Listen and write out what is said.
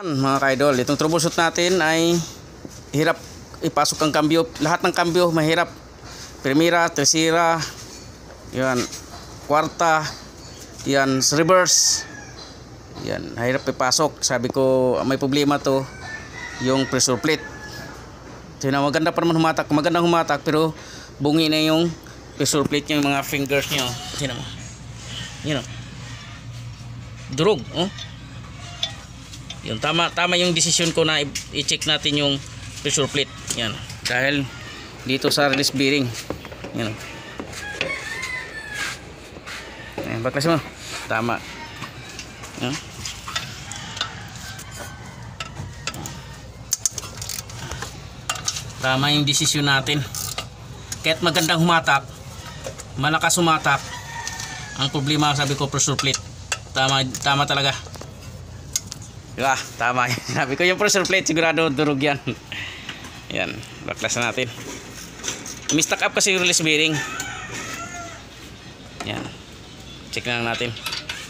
Mga kaidol, itong troubleshoot natin ay hirap ipasok ang cambio. Lahat ng cambio mahirap. Primera, tercera, yan, kwarta, yan, reverse. Yan, hirap ipasok. Sabi ko, may problema to, yung pressure plate. So, maganda pa naman humatak. Magandang humatak, pero bungi na yung pressure plate yung mga fingers nyo. Sino mo? You know, durog, oh. Yun, tama yung desisyon ko na i-check natin yung pressure plate. Yan. Dahil dito sa release bearing. Yan. Ayan, baklas mo. Tama. Yan. Tama yung desisyon natin. Kahit magandang humatak, malakas humatak, ang problema sabi ko pressure plate. Tama talaga. Diba? Tama yan. Sabi ko yung pressure plate sigurado durog yan. Yan. Baklas na natin. Umistack up kasi yung release bearing. Yan. Check na lang natin.